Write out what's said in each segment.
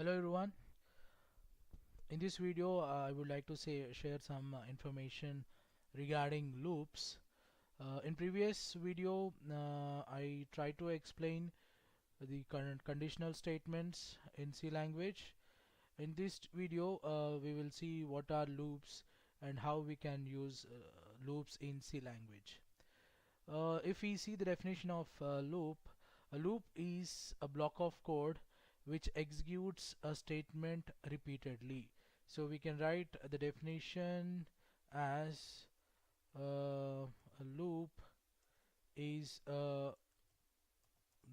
Hello everyone. In this video I would like to share some information regarding loops. In previous video I tried to explain the current conditional statements in C language. In this video we will see what are loops and how we can use loops in C language. If we see the definition of loop, a loop is a block of code which executes a statement repeatedly. So we can write the definition as a loop is a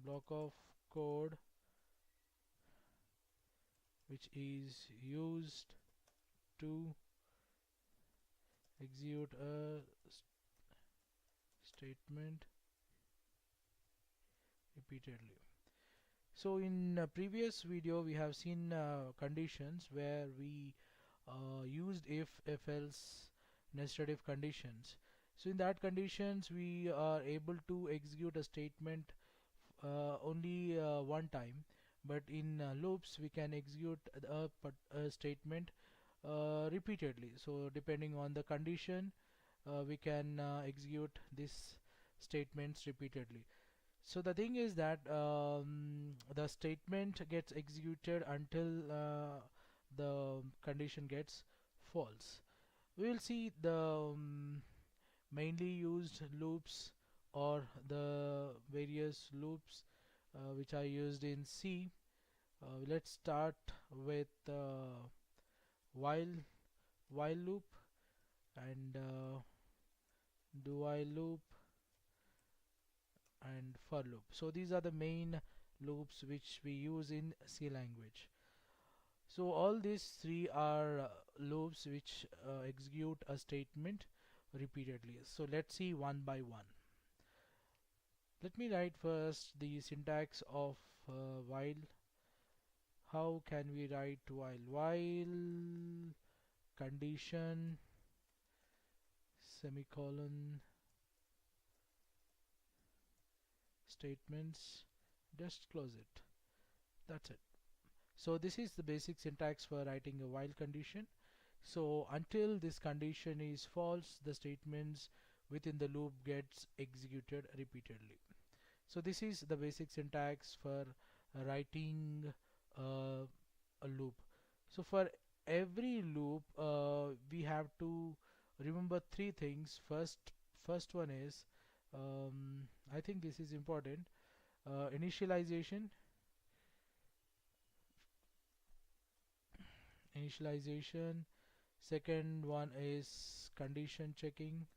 block of code which is used to execute a statement repeatedly. So in previous video we have seen conditions where we used if else nested if conditions. So in that conditions we are able to execute a statement only one time, but in loops we can execute a statement repeatedly. So depending on the condition we can execute these statements repeatedly. So the thing is that the statement gets executed until the condition gets false. We will see the mainly used loops or the various loops which are used in C. Let's start with while loop and do while loop and for loop. So these are the main loops which we use in C language. So all these three are loops which execute a statement repeatedly. So let's see one by one. Let me write first the syntax of while. How can we write while? While condition semicolon statements, just close it. That's it. So this is the basic syntax for writing a while condition. So until this condition is false, the statements within the loop gets executed repeatedly. So this is the basic syntax for writing a loop. So for every loop we have to remember three things. First one is I think this is important, initialization. Second one is condition checking,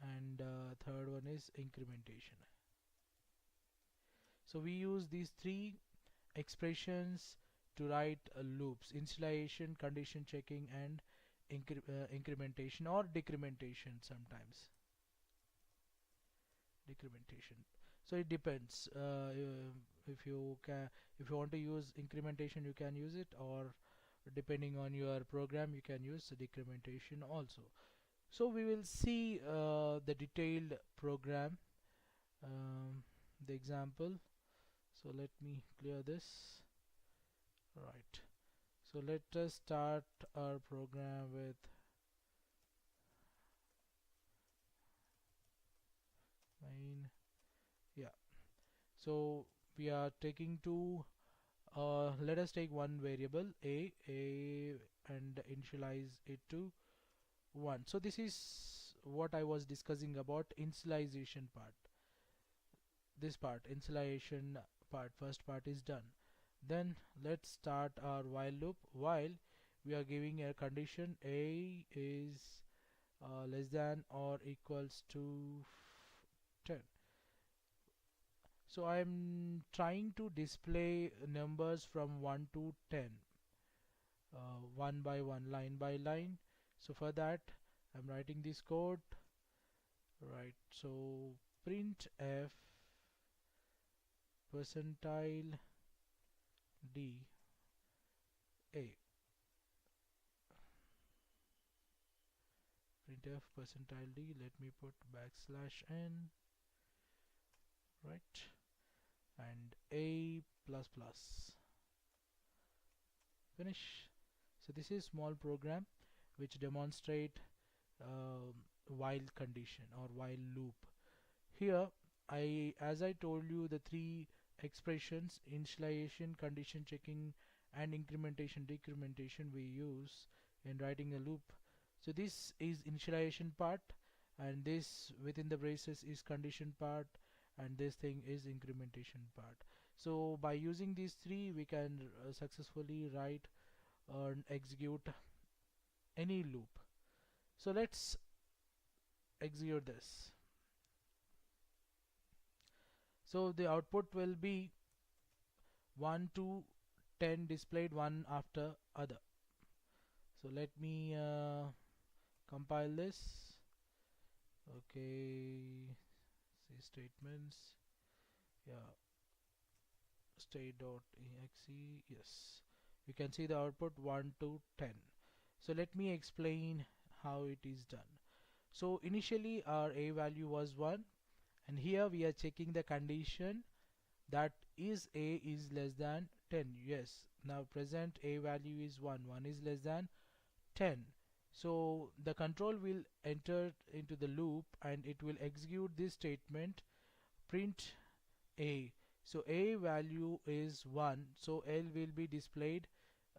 and third one is incrementation. So we use these three expressions to write loops: initialization, condition checking, and incrementation or decrementation sometimes. Decrementation. So it depends. If you want to use incrementation, you can use it, or depending on your program, you can use decrementation also. So we will see the detailed program, the example. So let me clear this. Right. So let us start our program with main. Yeah. So we are taking two. Let us take one variable a and initialize it to 1. So this is what I was discussing about initialization part. This part, initialization part, first part is done. Then let's start our while loop. While we are giving a condition a is less than or equals to 10. So I am trying to display numbers from 1 to 10, one by one, line by line. So for that I'm writing this code. Right, so printf percentile d a, printf percentile d, let me put backslash n, right, and a plus plus. Finish. So this is small program which demonstrate while condition or while loop. Here as I told you, the three expressions, initialization, condition checking, and incrementation decrementation, we use in writing a loop. So this is initialization part, and this within the braces is condition part, and this thing is incrementation part. So by using these three, we can successfully write and execute any loop. So let's execute this. So the output will be 1 to 10 displayed one after other. So let me compile this. Okay, see statements. Yeah, state.exe. Yes, you can see the output 1 to 10. So let me explain how it is done. So initially our a value was 1, and here we are checking the condition that is a is less than 10. Yes, now present a value is 1 is less than 10. So the control will enter into the loop and it will execute this statement, print a. So a value is 1, so L will be displayed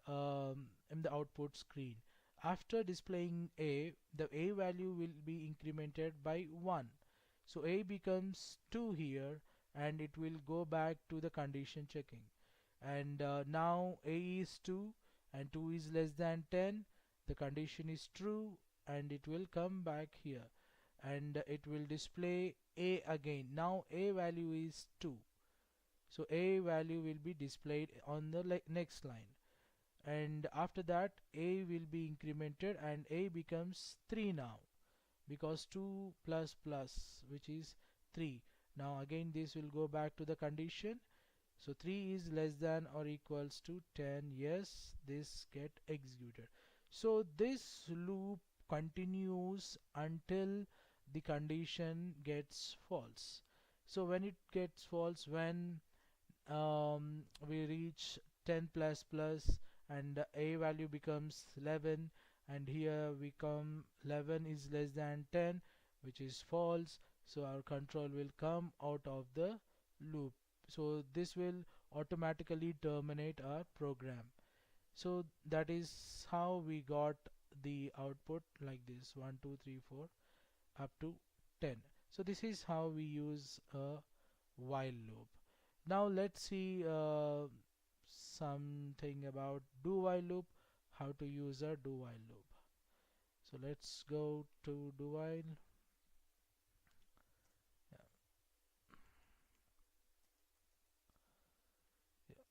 in the output screen. After displaying a, the a value will be incremented by 1. So a becomes 2 here, and it will go back to the condition checking. And now a is 2 and 2 is less than 10. The condition is true, and it will come back here, and it will display a again. Now a value is 2, so a value will be displayed on the next line, and after that a will be incremented and a becomes 3 now, because 2 plus plus, which is 3. Now again this will go back to the condition. So 3 is less than or equals to 10. Yes, this get executed. So this loop continues until the condition gets false. So when it gets false, when we reach 10 plus plus, and a value becomes 11, and here we come 11 is less than 10, which is false. So our control will come out of the loop. So this will automatically terminate our program. So that is how we got the output like this, 1 2 3 4 up to 10. So this is how we use a while loop. Now let's see something about do while loop, how to use a do while loop. So let's go to do while. Yeah. Yeah.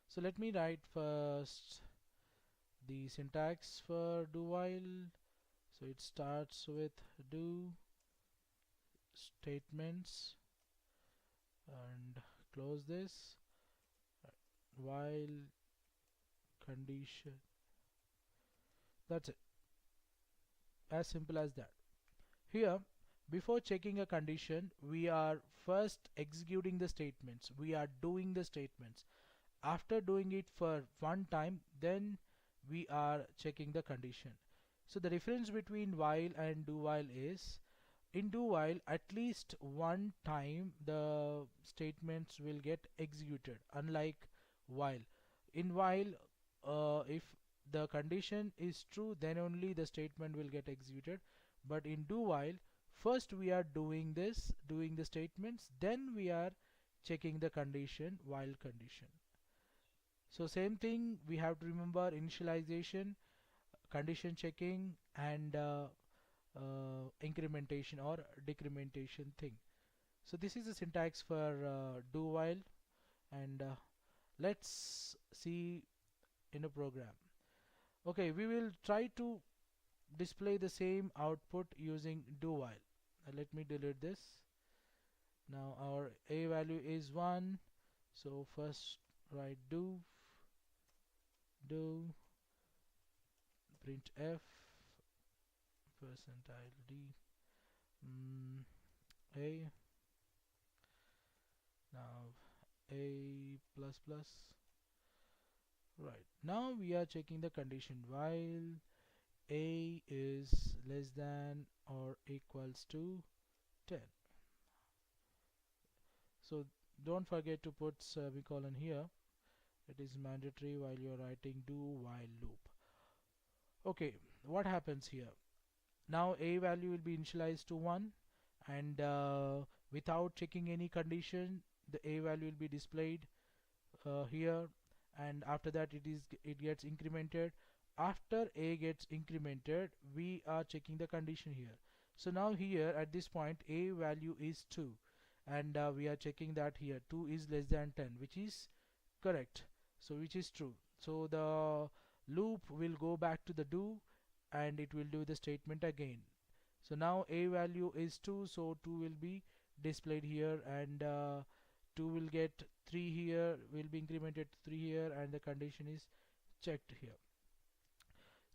So let me write first the syntax for do while. So it starts with do statements and close this, while condition. That's it, as simple as that. Here, before checking a condition, we are first executing the statements, we are doing the statements. After doing it for one time, then we are checking the condition. So the difference between while and do while is, in do while at least one time the statements will get executed, unlike while. In while, if the condition is true, then only the statement will get executed. But in do while, first we are doing the statements, then we are checking the condition, while condition. So same thing, we have to remember initialization, condition checking, and incrementation or decrementation thing. So this is the syntax for do while, and let's see in a program. Okay, we will try to display the same output using do while. Let me delete this. Now our a value is 1, so first write do printf percentile d a. Now a plus plus. Right, now we are checking the condition while a is less than or equals to 10. So don't forget to put semicolon here. It is mandatory while you're writing do while loop. Okay, what happens here? Now a value will be initialized to 1, and without checking any condition the a value will be displayed here, and after that it gets incremented. After a gets incremented, we are checking the condition here. So now here at this point a value is 2, and we are checking that here 2 is less than 10, which is correct, so which is true. So the loop will go back to the do, and it will do the statement again. So now a value is 2, so 2 will be displayed here, and 2 will get 3 here, will be incremented to 3 here, and the condition is checked here.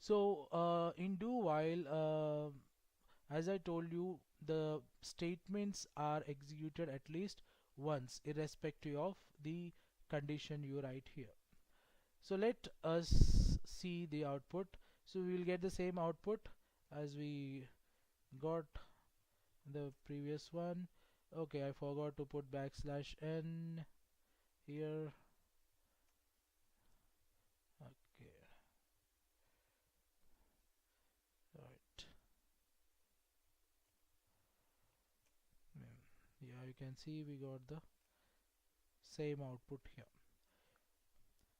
So in do while, as I told you, the statements are executed at least once irrespective of the condition you write here. So let us see the output. So we will get the same output as we got the previous one. Okay, I forgot to put backslash n here. Okay, right. Yeah, you can see we got the same output here.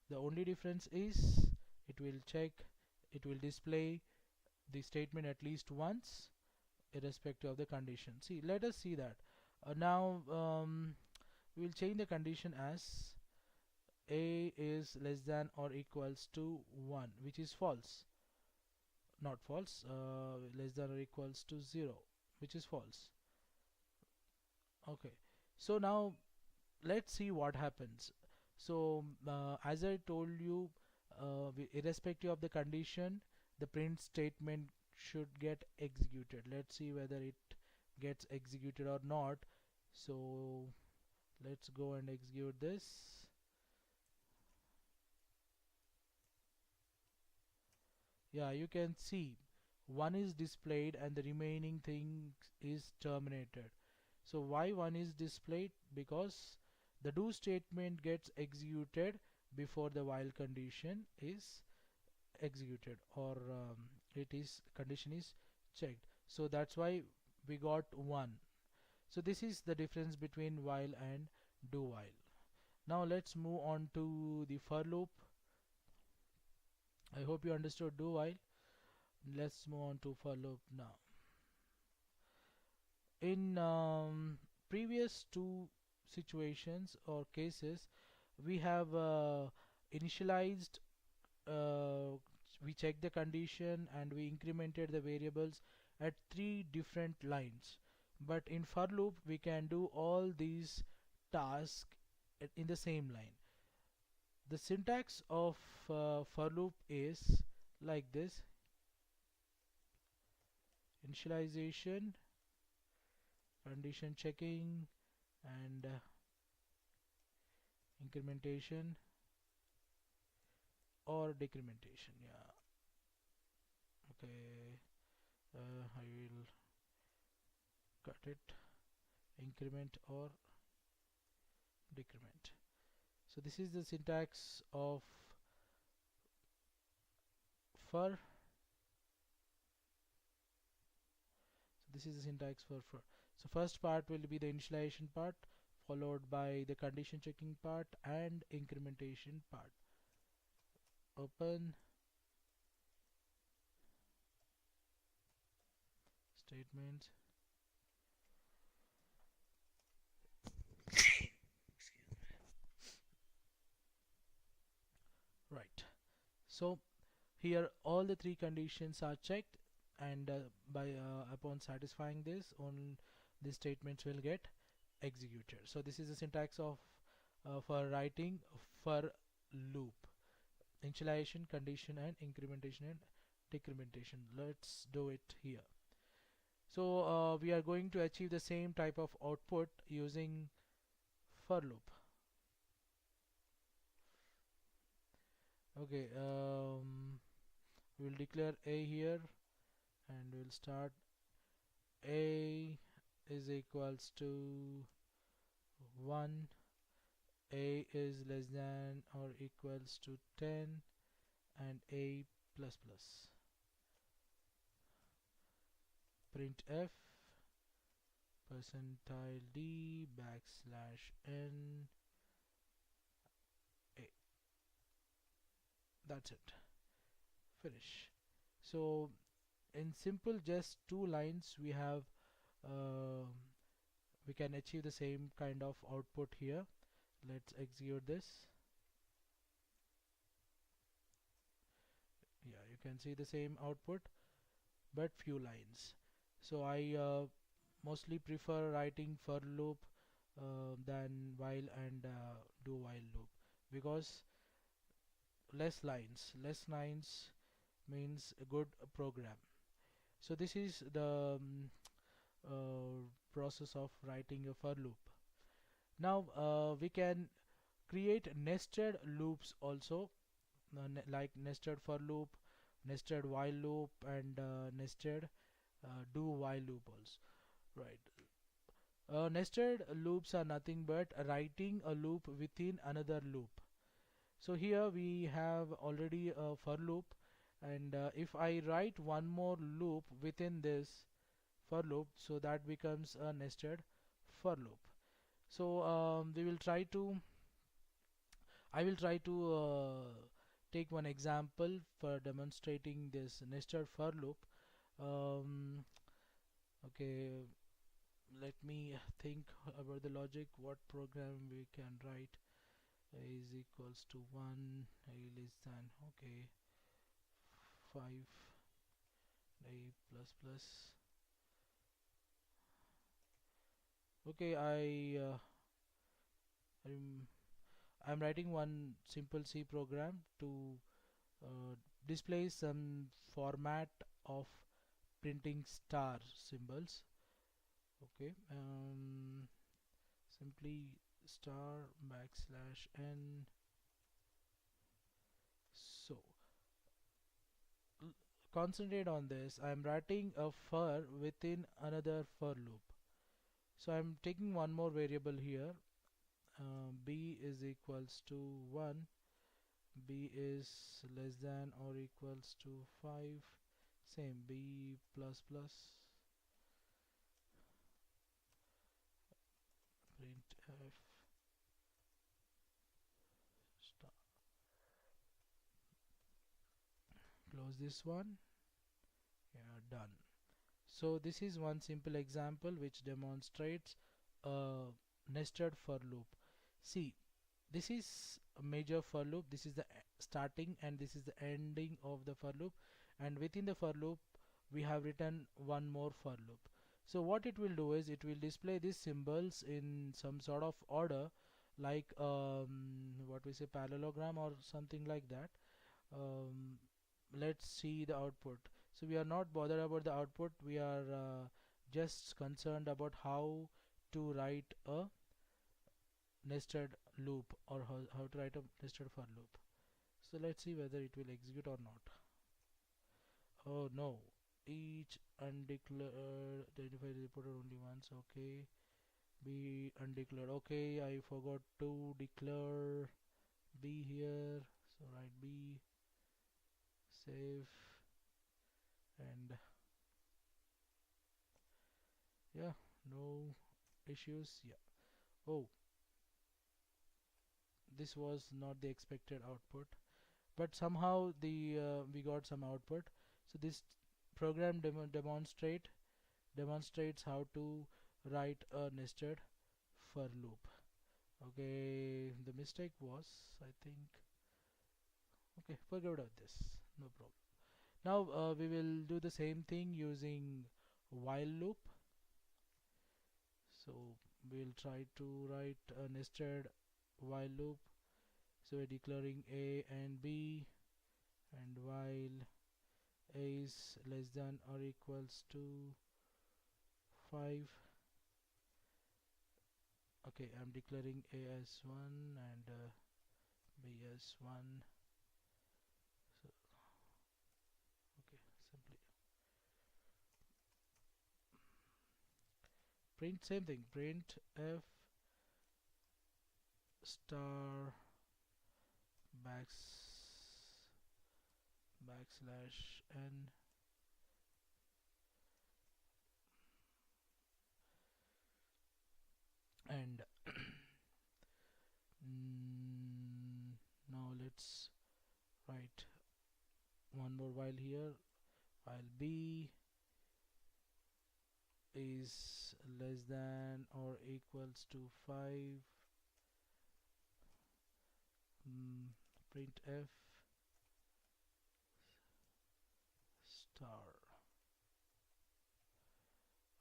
The only difference is it will check, it will display the statement at least once irrespective of the condition. See, let us see that. Now we will change the condition as a is less than or equals to 1, which is false, not false, less than or equals to 0, which is false. Okay, so now let's see what happens. So as I told you, irrespective of the condition, the print statement should get executed. Let's see whether it gets executed or not. So let's go and execute this. Yeah, you can see 1 is displayed and the remaining thing is terminated. So why 1 is displayed? Because the do statement gets executed before the while condition is executed, or it is condition is checked. So that's why we got 1. So this is the difference between while and do while. Now let's move on to the for loop. I hope you understood do while. Let's move on to for loop now. In previous two situations or cases, we have initialized, we checked the condition and we incremented the variables at 3 different lines. But in for loop we can do all these tasks in the same line. The syntax of for loop is like this: initialization, condition checking, and incrementation or decrementation. Yeah, okay, I will cut it, increment or decrement. So this is the syntax of for. So this is the syntax for. So first part will be the initialization part, followed by the condition checking part and incrementation part. Open statement. Right. So here all the 3 conditions are checked, and upon satisfying this, on these statements will get executed. So this is the syntax of for writing for loop: initialization, condition, and incrementation and decrementation. Let's do it here. So we are going to achieve the same type of output using for loop. Okay, we'll declare a here, and we'll start a is equals to 1, a is less than or equals to 10, and a plus plus. Print f percentile d backslash n a. That's it. Finish. So in simple just 2 lines uh, we can achieve the same kind of output here. Let's execute this. Yeah, you can see the same output but few lines. So I mostly prefer writing for loop than while and do while loop, because less lines means a good program. So this is the process of writing a for loop. Now we can create nested loops also, like nested for loop, nested while loop, and nested do while loop also, right? Nested loops are nothing but writing a loop within another loop. So here we have already a for loop, and if I write one more loop within this for loop, so that becomes a nested for loop. So I will try to take one example for demonstrating this nested for loop. um, okay, let me think about the logic, what program we can write. A is equals to 1, a less than, okay, 5, a plus plus. Okay, I'm writing one simple C program to uh, display some format of printing star symbols. Okay, simply star backslash n. So concentrate on this. I'm writing a for within another for loop. So I'm taking one more variable here. B is equals to 1, b is less than or equals to 5, same b plus plus. Print f star. Close this one. Yeah, done. So this is one simple example which demonstrates a nested for loop. See, this is a major for loop, this is the starting and this is the ending of the for loop, and within the for loop we have written one more for loop. So what it will do is it will display these symbols in some sort of order, like what we say, parallelogram or something like that. um, let's see the output. So we are not bothered about the output, we are just concerned about how to write a nested loop, or how to write a nested for loop. So let's see whether it will execute or not. Oh no, each undeclared identifier is reported only once. Okay, b undeclared. Okay, I forgot to declare b here, so write b, save, and yeah, no issues. Yeah. Oh, this was not the expected output, but somehow the we got some output. So this program demonstrates how to write a nested for loop. Okay, the mistake was, I think, okay, forget about this, no problem. Now we will do the same thing using while loop. So we'll try to write a nested while loop. So we're declaring a and b, and while a is less than or equals to 5. Okay, I'm declaring a as 1 and b as 1. print same thing, print f star backslash n, and now let's write one more while here. While b is less than or equals to 5, print f star.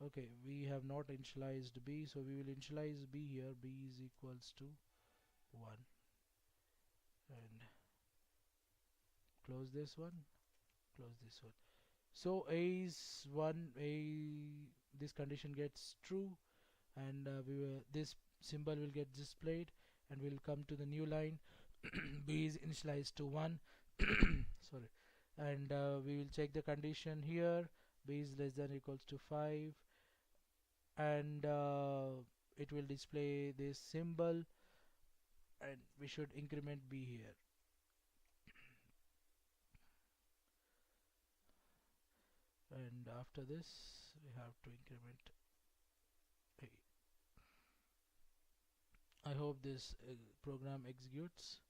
Okay, we have not initialized b, so we will initialize b here. B is equals to 1, and close this one, close this one. So a is 1, this condition gets true, and this symbol will get displayed, and we'll come to the new line. b is initialized to 1 sorry, and we will check the condition here. B is less than or equals to 5, and it will display this symbol, and we should increment b here. And after this we have to increment a. I hope this program executes.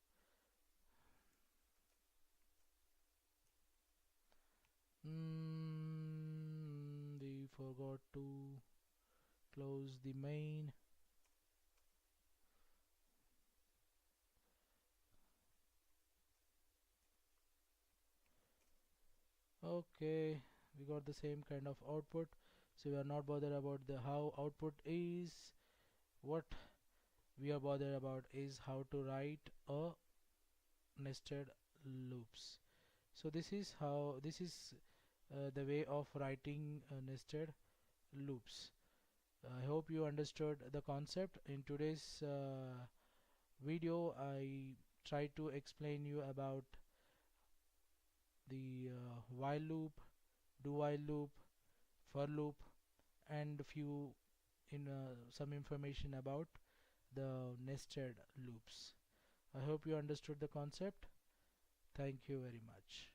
We forgot to close the main. Okay, we got the same kind of output, so we are not bothered about the how output is. What we are bothered about is how to write a nested loops. So this is the way of writing nested loops. I hope you understood the concept. In today's video, I try to explain you about the while loop, do while loop, for loop, and some information about the nested loops. I hope you understood the concept. Thank you very much.